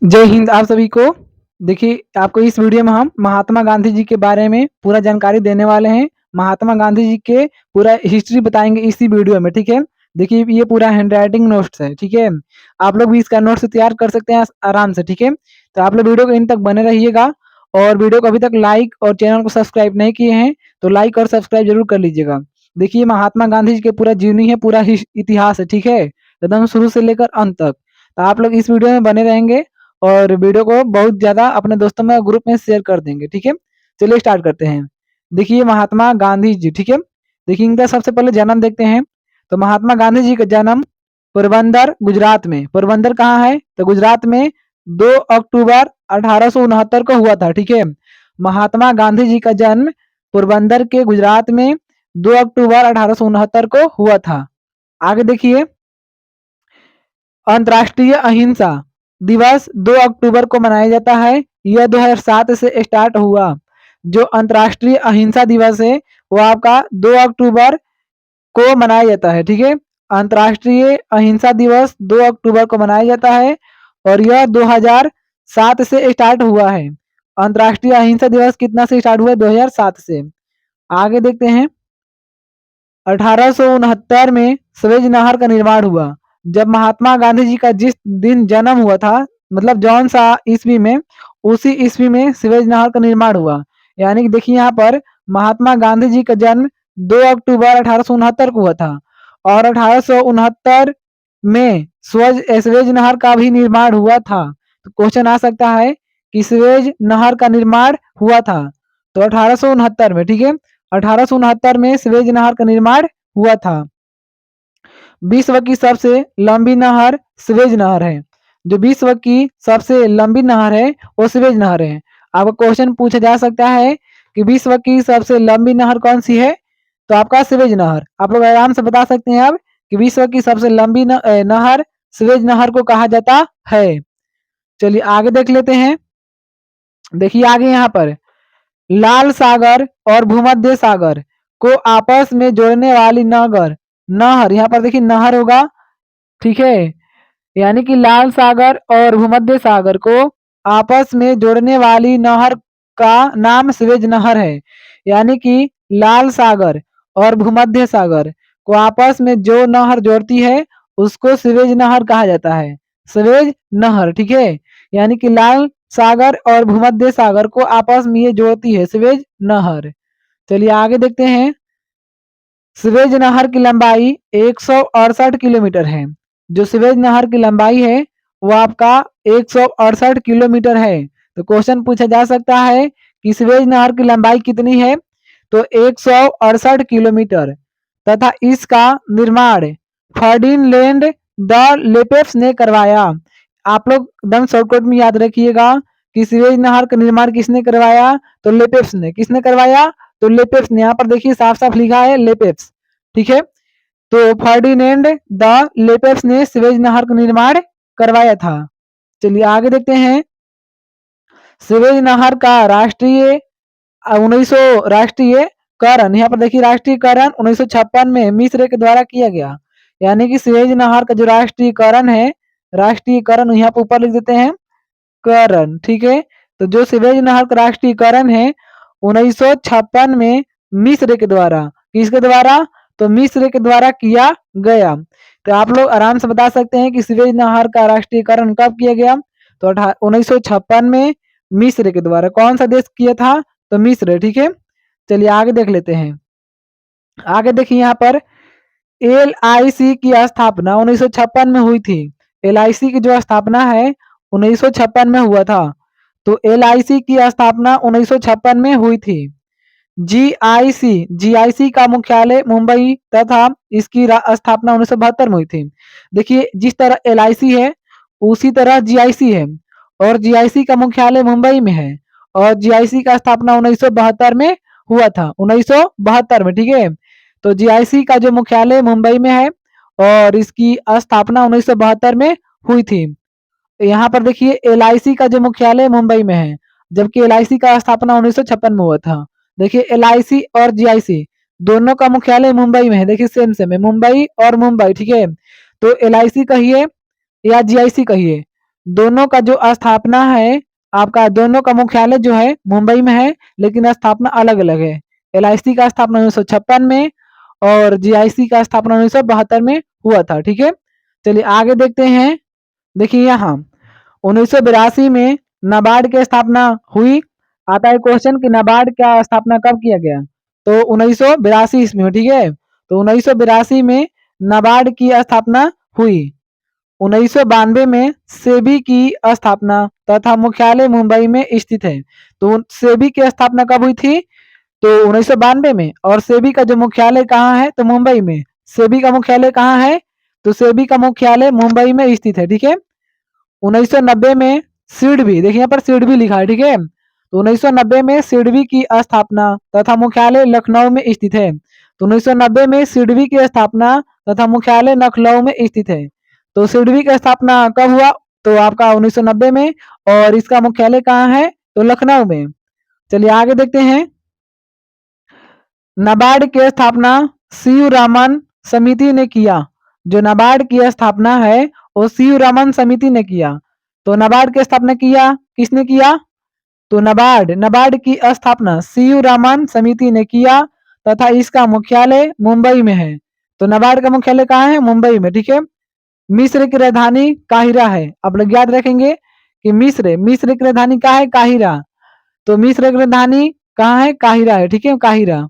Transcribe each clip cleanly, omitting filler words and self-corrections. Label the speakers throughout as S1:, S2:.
S1: जय हिंद आप सभी को। देखिए आपको इस वीडियो में हम महात्मा गांधी जी के बारे में पूरा जानकारी देने वाले हैं। महात्मा गांधी जी के पूरा हिस्ट्री बताएंगे इसी वीडियो में, ठीक है। देखिए ये पूरा हैंड राइटिंग नोट्स है, ठीक है। आप लोग भी इसका नोट्स तैयार कर सकते हैं आराम से, ठीक है। तो आप लोग वीडियो को इन तक बने रहिएगा। और वीडियो को अभी तक लाइक और चैनल को सब्सक्राइब नहीं किए हैं तो लाइक और सब्सक्राइब जरूर कर लीजिएगा। देखिए महात्मा गांधी जी के पूरा जीवनी है, पूरा इतिहास है, ठीक है, एकदम शुरू से लेकर अंत तक। तो आप लोग इस वीडियो में बने रहेंगे और वीडियो को बहुत ज़्यादा अपने दोस्तों में ग्रुप में शेयर कर देंगे, ठीक है। चलिए स्टार्ट करते हैं। देखिए महात्मा गांधी जी, ठीक है। देखिए इनका सबसे पहले जन्म देखते हैं। तो महात्मा गांधी जी का जन्म पोरबंदर गुजरात में, पोरबंदर कहाँ है तो गुजरात में 2 अक्टूबर 1869 को हुआ था, ठीक है। महात्मा गांधी जी का जन्म पोरबंदर के गुजरात में 2 अक्टूबर 1869 को हुआ था। आगे देखिए, अंतर्राष्ट्रीय अहिंसा दिवस 2 अक्टूबर को मनाया जाता है। यह 2007 से स्टार्ट हुआ। जो अंतर्राष्ट्रीय अहिंसा दिवस है वो आपका 2 अक्टूबर को मनाया जाता है, ठीक है। अंतर्राष्ट्रीय अहिंसा दिवस 2 अक्टूबर को मनाया जाता है और यह 2007 से स्टार्ट हुआ है। अंतर्राष्ट्रीय अहिंसा दिवस कितना से स्टार्ट हुआ है? 2007 से। आगे देखते हैं, 1869 में स्वेज नहर का निर्माण हुआ। जब महात्मा गांधी जी का जिस दिन जन्म हुआ था, मतलब जौन सा ईस्वी में, उसी ईस्वी में स्वेज नहर का निर्माण हुआ। यानी कि देखिए यहाँ पर महात्मा गांधी जी का जन्म 2 अक्टूबर 1869 को हुआ था और 1869 में स्वेज नहर का भी निर्माण हुआ था। तो क्वेश्चन आ सकता है कि स्वेज नहर का निर्माण हुआ था तो 1869 में, ठीक है। 1869 में स्वेज नहर का निर्माण हुआ था। विश्व की सबसे लंबी नहर स्वेज नहर है। जो विश्व की सबसे लंबी नहर है वो स्वेज नहर है। आपको क्वेश्चन पूछा जा सकता है कि विश्व की सबसे लंबी नहर कौन सी है, तो आपका स्वेज नहर। आप लोग आराम से बता सकते हैं अब कि विश्व की सबसे लंबी नहर स्वेज नहर को कहा जाता है। चलिए आगे देख लेते हैं। देखिए आगे यहाँ पर लाल सागर और भूमध्य सागर को आपस में जोड़ने वाली नहर, यहाँ पर देखिए नहर होगा, ठीक है। यानी कि लाल सागर और भूमध्य सागर को आपस में जोड़ने वाली नहर का नाम स्वेज नहर है। यानी कि लाल सागर और भूमध्य सागर को आपस में जो नहर जोड़ती है उसको स्वेज नहर कहा जाता है, स्वेज नहर, ठीक है। यानी कि लाल सागर और भूमध्य सागर को आपस में ये जोड़ती है स्वेज नहर। चलिए आगे देखते हैं। स्वेज नहर की लंबाई 168 किलोमीटर है। जो स्वेज नहर की लंबाई है वो आपका 168 किलोमीटर है। तो क्वेश्चन पूछा जा सकता है कि स्वेज नहर की लंबाई कितनी है, तो 168 किलोमीटर। तथा इसका निर्माण फर्डिनलैंड द लेपेस ने करवाया। आप लोग एकदम शॉर्टकट में याद रखिएगा कि स्वेज नहर का निर्माण किसने करवाया, तो लेपेस ने। किसने करवाया, तो लेपेस ने। यहाँ पर देखिए साफ साफ लिखा है लेपेस, ठीक है। तो फर्डिनेंड द लेपेस ने स्वेज नहर का निर्माण करवाया था। चलिए आगे देखते हैं। स्वेज नहर का राष्ट्रीय 1900 राष्ट्रीयकरण, यहाँ पर देखिए राष्ट्रीयकरण 1956 में मिस्र के द्वारा किया गया। यानी कि स्वेज नहर का जो राष्ट्रीयकरण है, राष्ट्रीयकरण यहाँ पर ऊपर लिख देते हैं करण, ठीक है। तो जो स्वेज नहर का राष्ट्रीयकरण है 1956 में मिस्र के द्वारा, किसके द्वारा, तो मिस्र के द्वारा किया गया। तो आप लोग आराम से बता सकते हैं कि स्वेज नहर का राष्ट्रीयकरण कब किया गया, तो 1956 में मिस्र के द्वारा। कौन सा देश किया था, तो मिस्र, ठीक है। चलिए आगे देख लेते हैं। आगे देखिए यहाँ पर LIC की स्थापना 1956 में हुई थी। LIC की जो स्थापना है 1956 में हुआ था। तो LIC की स्थापना 1956 में हुई थी। GIC का मुख्यालय मुंबई तथा इसकी स्थापना 1972 में हुई थी। देखिए जिस तरह LIC है उसी तरह GIC है और GIC का मुख्यालय मुंबई में है और GIC का स्थापना 1972 में हुआ था, 1972 में, ठीक है। तो GIC का जो मुख्यालय मुंबई में है और इसकी स्थापना 1972 में हुई थी। यहाँ पर देखिए LIC का जो मुख्यालय मुंबई में है जबकि LIC का स्थापना 1956 में हुआ था। देखिए LIC और GIC दोनों का मुख्यालय मुंबई में है। देखिए सेम सेम है, मुंबई और मुंबई, ठीक है। तो LIC कहिए या GIC कहिए, दोनों का जो स्थापना है, आपका दोनों का मुख्यालय जो है मुंबई में है, लेकिन स्थापना अलग अलग है। LIC का स्थापना 1956 में और GIC का स्थापना 1972 में हुआ था। ठीक है, चलिए आगे देखते हैं। देखिए यहाँ 1982 में नाबार्ड की स्थापना हुई। आता है क्वेश्चन कि नाबार्ड का स्थापना कब किया गया, तो 1982 ईस्वी में। ठीक है, तो 1982 में नाबार्ड की स्थापना हुई। 1992 में सेबी की स्थापना तथा मुख्यालय मुंबई में स्थित है। तो सेबी की स्थापना कब हुई थी, तो 1992 में। और सेबी का जो मुख्यालय कहाँ है, तो मुंबई में। सेबी का मुख्यालय कहाँ है, तो सेबी का मुख्यालय मुंबई में स्थित है। ठीक है, 1990 में सिडबी, देखिए यहाँ पर सिडबी लिखा है। ठीक है, तो 1990 में सिडबी की स्थापना तथा मुख्यालय लखनऊ में स्थित है। तो 1990 में सिडबी की स्थापना तथा मुख्यालय लखनऊ में स्थित है। तो सिडबी की स्थापना कब हुआ, तो आपका 1990 में, और इसका मुख्यालय कहाँ है, तो लखनऊ में। चलिए आगे देखते हैं। नाबार्ड की स्थापना CU रामन समिति ने किया। जो नाबार्ड की स्थापना है वो CU रामन समिति ने किया। तो नाबार्ड की स्थापना किया किसने किया, तो नाबार्ड नाबार्ड की स्थापना CU रामन समिति ने किया तथा इसका मुख्यालय मुंबई में है। तो नाबार्ड का मुख्यालय कहाँ है, मुंबई में। ठीक है, मिस्र की राजधानी काहिरा है। आप लोग याद रखेंगे कि मिस्र मिस्र की राजधानी क्या है, काहिरा। तो मिस्र की राजधानी कहाँ है, काहिरा है। ठीक है, काहिरा।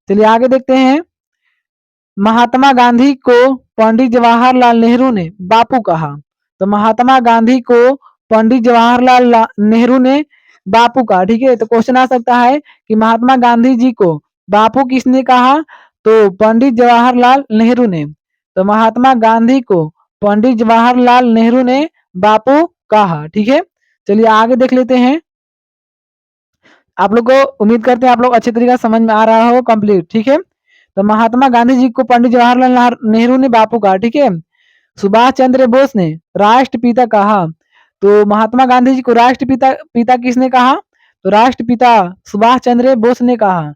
S1: चलिए आगे देखते हैं। महात्मा गांधी को पंडित जवाहरलाल नेहरू ने बापू कहा। तो महात्मा गांधी को पंडित जवाहरलाल नेहरू ने बापू कहा। ठीक है, तो क्वेश्चन आ सकता है कि महात्मा गांधी जी को बापू किसने कहा, तो पंडित जवाहरलाल नेहरू ने। तो महात्मा गांधी को पंडित जवाहरलाल नेहरू ने बापू कहा। ठीक है, चलिए आगे देख लेते हैं। आप लोग को उम्मीद करते हैं आप लोग अच्छे तरीके से समझ में आ रहा हो कंप्लीट। ठीक है, तो महात्मा गांधी जी को पंडित जवाहरलाल नेहरू ने बापू कहा। ठीक है, सुभाष चंद्र बोस ने राष्ट्रपिता कहा। तो महात्मा गांधी जी को राष्ट्रपिता पिता किसने कहा, तो राष्ट्रपिता सुभाष चंद्र बोस ने कहा।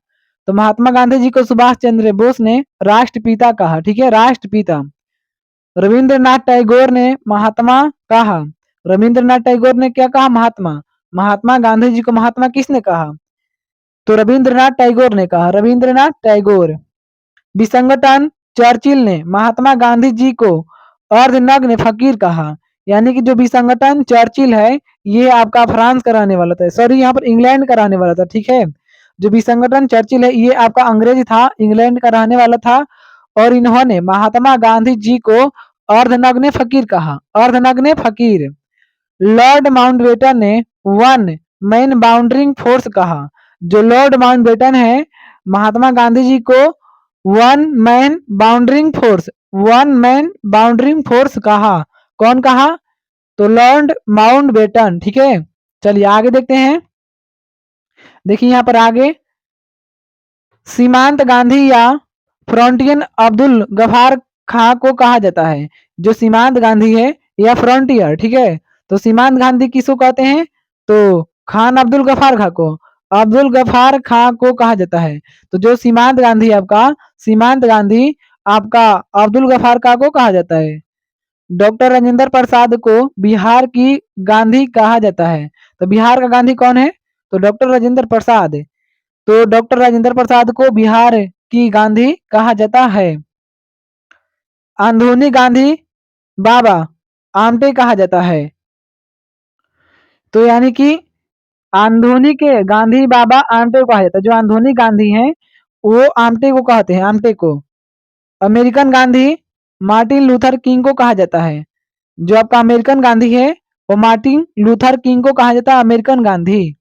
S1: तो महात्मा गांधी जी को सुभाष चंद्र बोस ने राष्ट्रपिता कहा। ठीक है, राष्ट्रपिता। रविंद्रनाथ टैगोर ने महात्मा कहा। रविंद्रनाथ टैगोर ने क्या कहा, महात्मा। महात्मा गांधी जी को महात्मा किसने कहा, तो रविंद्रनाथ टैगोर ने कहा, रविंद्रनाथ टैगोर। विसंगठन चर्चिल ने महात्मा गांधी जी को अर्धनग्न फकीर कहा। यानी कि जो विसंगठन चर्चिल है ये आपका फ्रांस का रहने वाला था, सॉरी यहाँ पर इंग्लैंड का रहने वाला था। ठीक है, जो विसंगठन चर्चिल है ये आपका अंग्रेज था, इंग्लैंड का रहने वाला था। और इन्होंने महात्मा गांधी जी को अर्धनग्न फकीर कहा, अर्धनग्न फकीर। लॉर्ड माउंटबेटन ने वन मैन बाउंड्रिंग फोर्स कहा। जो लॉर्ड माउंटबेटन है महात्मा गांधी जी को one man boundary force, one man boundary force कहा। कौन कहा, तो लॉर्ड माउंटबेटन। ठीक है, चलिए आगे देखते हैं। देखिए यहाँ पर आगे सीमांत गांधी या फ्रंटियर अब्दुल गफार खां को कहा जाता है। जो सीमांत गांधी है या फ्रंटियर, ठीक है, तो सीमांत गांधी किसको कहते हैं, तो खान अब्दुल गफार खां को, अब्दुल गफार खां को कहा जाता है। तो जो सीमांत गांधी आपका, सीमांत गांधी आपका अब्दुल गफार खां को कहा जाता है। डॉक्टर राजेंद्र प्रसाद को बिहार की गांधी कहा जाता है। तो बिहार का गांधी कौन है, तो डॉक्टर राजेंद्र प्रसाद। तो डॉक्टर राजेंद्र प्रसाद को बिहार की गांधी कहा जाता है। आंधोनी गांधी बाबा आमटे कहा जाता है। तो यानी कि आंधोनी के गांधी बाबा आमटे को कहा जाता है। जो आंधोनी गांधी हैं वो आमटे को कहते हैं, आमटे को। American Gandhi Martin Luther king को कहा जाता है। जो आपका अमेरिकन गांधी है वो मार्टिन लूथर किंग को कहा जाता है, American Gandhi.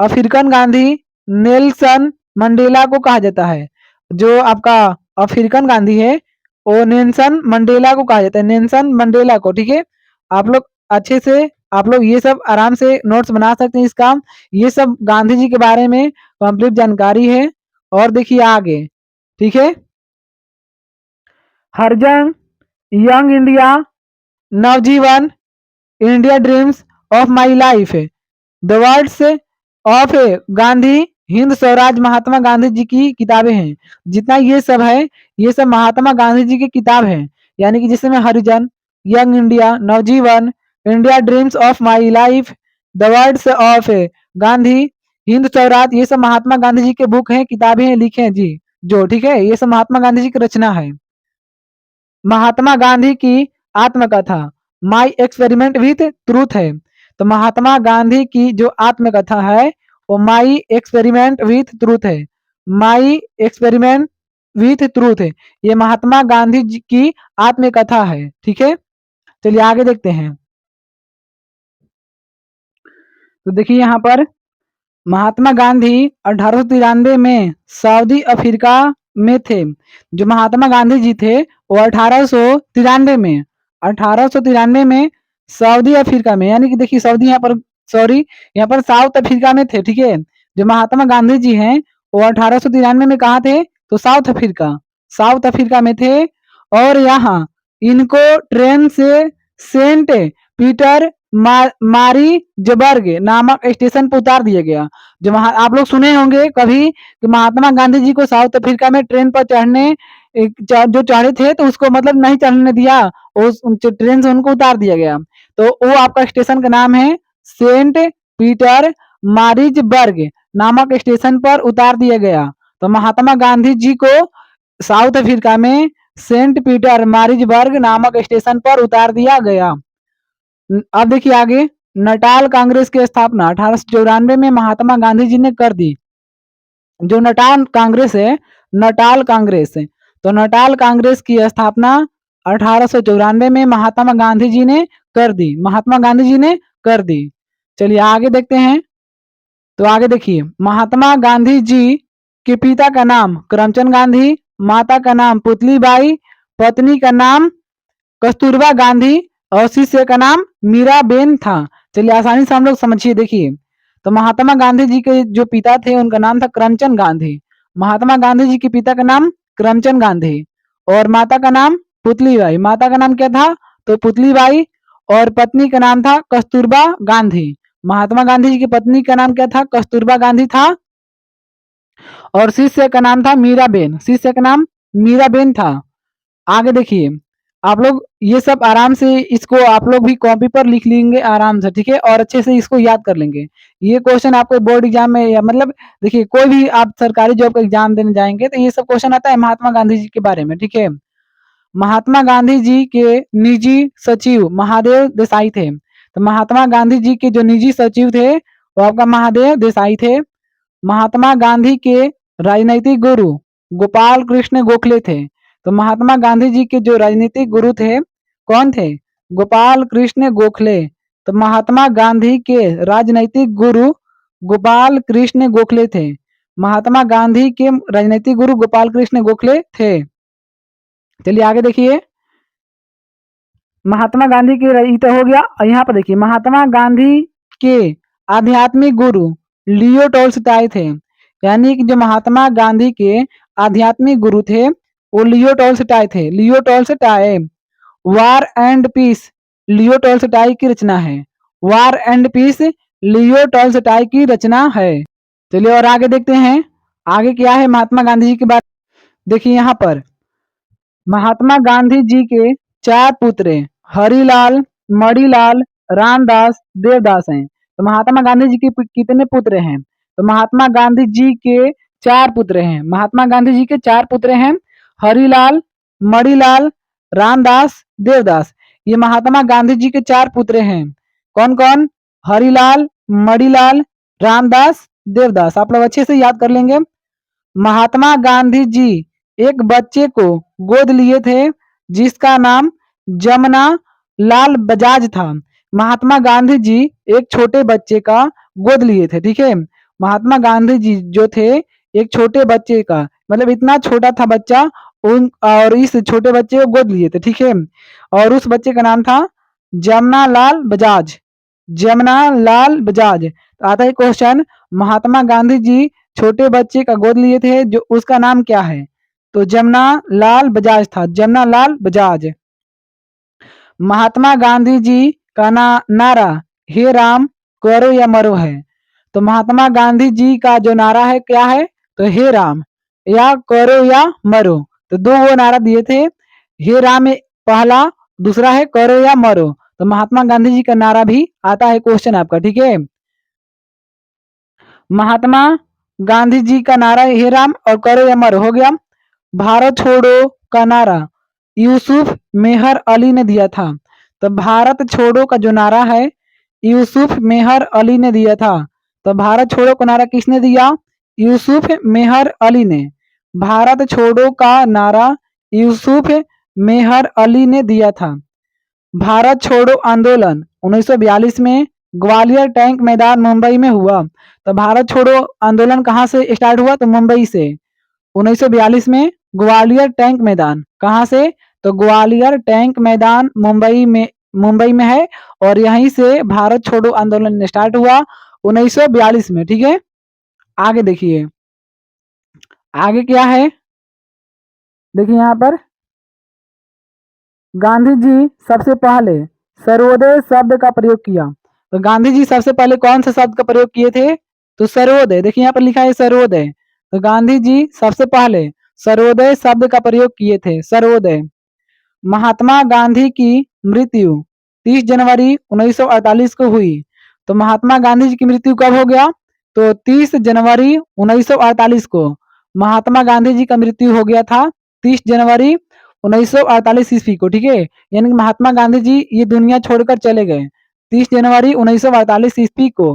S1: African Gandhi Nelson Mandela को कहा जाता है। जो आपका अफ्रीकन गांधी है वो नेल्सन मंडेला को कहा जाता है, नेल्सन मंडेला को। ठीक है, आप लोग अच्छे से आप लोग ये सब आराम से नोट्स बना सकते हैं इसका। ये सब गांधी जी के बारे में कंप्लीट जानकारी है। और देखिए आगे, ठीक है, Harijan young India Navjivan India dreams of my life, the words of Gandhi, Hind Swaraj, Mahatma Gandhi ji की किताबें हैं। जितना ये सब है ये सब महात्मा गांधी जी की किताब है। यानी कि जिसमें Harijan, young India, Navjivan, India dreams of my life, the words of Gandhi, Hind Swaraj, ये सब महात्मा गांधी जी के बुक हैं, किताबें हैं, लिखे हैं जी जो, ठीक है, ये सब महात्मा गांधी जी की रचना है। महात्मा गांधी की आत्मकथा माई एक्सपेरिमेंट विथ ट्रूथ है। तो महात्मा गांधी की जो आत्मकथा है वो माई एक्सपेरिमेंट विथ ट्रूथ है। माई एक्सपेरिमेंट विथ ट्रूथ है, ये महात्मा गांधी जी की आत्मकथा है, ठीक है। चलिए आगे देखते हैं। तो देखिए यहाँ पर महात्मा गांधी 1893 में सऊदी अफ्रीका में थे। जो महात्मा गांधी जी थे वो 1893 में 1893 में सऊदी अफ्रीका में, यानी कि देखिए सऊदी यहाँ पर, सॉरी, यहाँ पर साउथ अफ्रीका में थे, ठीक है। जो महात्मा गांधी जी हैं वो 1893 में कहा थे, तो साउथ अफ्रीका, साउथ अफ्रीका में थे। और यहाँ इनको ट्रेन से सेंट पीटर मारी जबर्ग नामक स्टेशन पर उतार दिया गया। जो आप लोग सुने होंगे कभी कि महात्मा गांधी जी को साउथ अफ्रीका में ट्रेन पर चढ़ने जो चढ़े थे तो उसको मतलब नहीं चढ़ने दिया, उस ट्रेन से उनको उतार दिया गया। तो वो आपका स्टेशन का नाम है सेंट पीटर मारिजबर्ग नामक स्टेशन पर उतार दिया गया। तो महात्मा गांधी जी को साउथ अफ्रीका में सेंट पीटर मारिजबर्ग नामक स्टेशन पर उतार दिया गया। अब देखिए आगे, नटाल कांग्रेस की स्थापना 1894 में महात्मा गांधी जी ने कर दी। जो नटाल कांग्रेस है, नटाल कांग्रेस है, तो नटाल कांग्रेस की स्थापना 1894 में महात्मा गांधी जी ने कर दी, महात्मा गांधी जी ने कर दी। चलिए आगे देखते हैं। तो आगे देखिए, महात्मा गांधी जी के पिता का नाम करमचंद गांधी, माता का नाम पुतलीबाई, पत्नी का नाम कस्तूरबा गांधी और शिष्य का नाम मीराबेन था। चलिए आसानी से हम लोग समझिए, देखिए। तो महात्मा गांधी जी के जो पिता थे उनका नाम था करमचंद गांधी। महात्मा गांधी जी के पिता का नाम करमचंद गांधी और माता का नाम पुतलीबाई। माता का नाम क्या था? तो पुतलीबाई। और पत्नी का नाम था कस्तूरबा गांधी। महात्मा गांधी जी की पत्नी का नाम क्या था? कस्तूरबा गांधी था। और शिष्य का नाम था मीराबेन, शिष्य का नाम मीराबेन था। आगे देखिए, आप लोग ये सब आराम से इसको आप लोग भी कॉपी पर लिख लेंगे आराम से, ठीक है, और अच्छे से इसको याद कर लेंगे। ये क्वेश्चन आपको बोर्ड एग्जाम में, या मतलब देखिए कोई भी आप सरकारी जॉब का एग्जाम देने जाएंगे तो ये सब क्वेश्चन आता है महात्मा गांधी जी के बारे में, ठीक है। महात्मा गांधी जी के निजी सचिव महादेव देसाई थे। तो महात्मा गांधी जी के जो निजी सचिव थे वो आपका महादेव देसाई थे। महात्मा गांधी के राजनैतिक गुरु गोपाल कृष्ण गोखले थे। तो महात्मा गांधी जी के जो राजनीतिक गुरु थे कौन थे? गोपाल कृष्ण गोखले। तो महात्मा गांधी के राजनैतिक गुरु गोपाल कृष्ण गोखले थे। महात्मा गांधी के राजनैतिक गुरु गोपाल कृष्ण गोखले थे। चलिए आगे देखिए, महात्मा गांधी की तो हो गया। और यहाँ पर देखिए, महात्मा गांधी के आध्यात्मिक गुरु लियो टॉल्स्टॉय थे। यानी कि जो महात्मा गांधी के आध्यात्मिक गुरु थे वो लियो टॉल्स्टॉय थे। Leo Tolstoy, war and peace Leo Tolstoy की रचना है। War and peace Leo Tolstoy की रचना है। चलिए और आगे देखते हैं, आगे क्या है महात्मा गांधी जी की बात। देखिए यहाँ पर महात्मा गांधी जी के 4 पुत्र हैं, हरिलाल, मणिलाल, रामदास, देवदास हैं। तो महात्मा गांधी जी के कितने पुत्र हैं? तो महात्मा गांधी जी के 4 पुत्र हैं। महात्मा गांधी जी के 4 पुत्र हैं, हरिलाल, मणिलाल, रामदास, देवदास। ये महात्मा गांधी जी के 4 पुत्र हैं। कौन कौन? हरिलाल, मणिलाल, रामदास, देवदास। आप लोग अच्छे से याद कर लेंगे। महात्मा गांधी जी एक बच्चे को गोद लिए थे जिसका नाम जमुना लाल बजाज था। महात्मा गांधी जी एक छोटे बच्चे का गोद लिए थे, ठीक है। महात्मा गांधी जी जो थे एक छोटे बच्चे का, मतलब इतना छोटा था बच्चा, उन और इस छोटे बच्चे को गोद लिए थे, ठीक है। और उस बच्चे का नाम था जमुना लाल बजाज। जमुना लाल बजाज। तो आता है क्वेश्चन, महात्मा गांधी जी छोटे बच्चे का गोद लिए थे जो उसका नाम क्या है? तो जमुना लाल बजाज था, जमुना लाल बजाज। महात्मा गांधी जी का नारा हे राम करो या मरो है। तो महात्मा गांधी जी का जो नारा है क्या है? तो हे राम या करो या मरो। तो 2 वो नारा दिए थे, हे राम पहला, दूसरा है करो या मरो। तो महात्मा गांधी जी का नारा भी आता है क्वेश्चन आपका, ठीक है। महात्मा गांधी जी का नारा हे राम और करो या मरो हो गया। भारत छोड़ो का नारा यूसुफ मेहर अली ने दिया था। तो भारत छोड़ो का जो नारा है यूसुफ मेहर अली ने दिया था। तो भारत छोड़ो का नारा किसने दिया? यूसुफ मेहर अली ने। भारत छोड़ो का नारा यूसुफ मेहर अली ने दिया था। भारत छोड़ो आंदोलन 1942 में ग्वालियर टैंक मैदान मुंबई में हुआ। तो भारत छोड़ो आंदोलन कहाँ से स्टार्ट हुआ? तो मुंबई से। 1942 में ग्वालियर टैंक मैदान कहाँ से? तो ग्वालियर टैंक मैदान मुंबई में है और यहीं से भारत छोड़ो आंदोलन स्टार्ट हुआ 1942 में, ठीक है। आगे देखिए, आगे क्या है, देखिए यहाँ पर गांधी जी सबसे पहले सर्वोदय शब्द का प्रयोग किया। तो गांधी जी सबसे पहले कौन सा शब्द का प्रयोग किए थे? तो सर्वोदय। देखिए यहाँ पर लिखा है सर्वोदय। तो गांधी जी सबसे पहले सर्वोदय शब्द का प्रयोग किए थे, सर्वोदय। महात्मा गांधी की मृत्यु 30 जनवरी 1948 को हुई। तो महात्मा गांधी जी की मृत्यु कब हो गया? तो 30 जनवरी 1948 को महात्मा गांधी जी का मृत्यु हो गया था 30 जनवरी 1948 ईस्वी को, ठीक है। यानी कि महात्मा गांधी जी ये दुनिया छोड़कर चले गए 30 जनवरी 1948 ईस्वी को।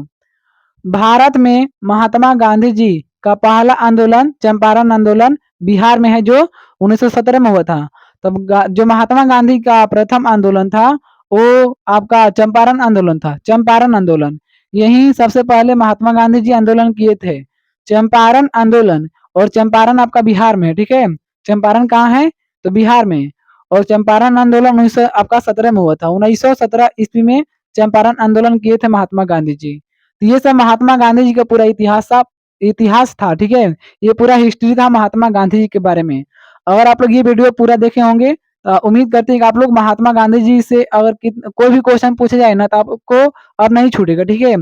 S1: भारत में महात्मा गांधी जी का पहला आंदोलन चंपारण आंदोलन बिहार में है जो 1917 में हुआ था। तब जो महात्मा गांधी का प्रथम आंदोलन था वो आपका चंपारण आंदोलन था, चंपारण आंदोलन। यही सबसे पहले महात्मा गांधी जी आंदोलन किए थे, चंपारण आंदोलन। और चंपारण आपका बिहार में है, ठीक है। चंपारण कहाँ है? तो बिहार में। और चंपारण आंदोलन आपका 17 में हुआ था, 1917 ईस्वी में चंपारण आंदोलन किए थे महात्मा गांधी जी। तो ये सब महात्मा गांधी जी का पूरा इतिहास था, ठीक है। ये पूरा हिस्ट्री था महात्मा गांधी जी के बारे में। अगर आप लोग ये वीडियो पूरा देखे होंगे तो उम्मीद करते हैं कि आप लोग महात्मा गांधी जी से अगर कोई भी क्वेश्चन पूछे जाए ना तो आपको अब नहीं छूटेगा, ठीक है।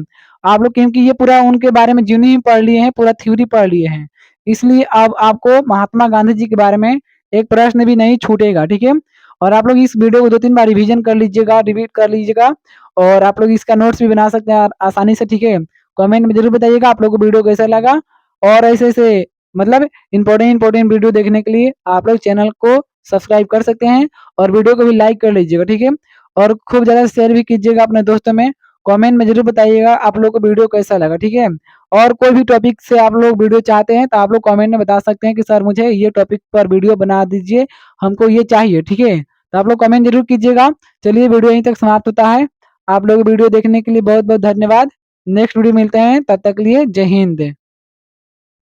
S1: आप लोग क्योंकि ये पूरा उनके बारे में ज्यूनी ही पढ़ लिए हैं, पूरा थ्योरी पढ़ लिए हैं, इसलिए अब आपको महात्मा गांधी जी के बारे में एक प्रश्न भी नहीं छूटेगा, ठीक है। और आप लोग इस वीडियो को 2-3 बार रिवीजन कर लीजिएगा, रिपीट कर लीजिएगा और आप लोग इसका नोट्स भी बना सकते हैं आसानी से, ठीक है। कमेंट में जरूर बताइएगा आप लोगों को वीडियो कैसा लगा। और ऐसे ऐसे मतलब इंपॉर्टेंट वीडियो देखने के लिए आप लोग चैनल को सब्सक्राइब कर सकते हैं और वीडियो को भी लाइक कर लीजिएगा, ठीक है। और खूब ज़्यादा शेयर भी कीजिएगा अपने दोस्तों में। कमेंट में जरूर बताइएगा आप लोग को वीडियो कैसा लगा, ठीक है। और कोई भी टॉपिक से आप लोग वीडियो चाहते हैं तो आप लोग कमेंट में बता सकते हैं कि सर मुझे ये टॉपिक पर वीडियो बना दीजिए, हमको ये चाहिए, ठीक है। तो आप लोग कमेंट जरूर कीजिएगा। चलिए वीडियो यहीं तक समाप्त होता है। आप लोग वीडियो देखने के लिए बहुत बहुत धन्यवाद। नेक्स्ट वीडियो मिलते हैं, तब तक के लिए जय हिंद।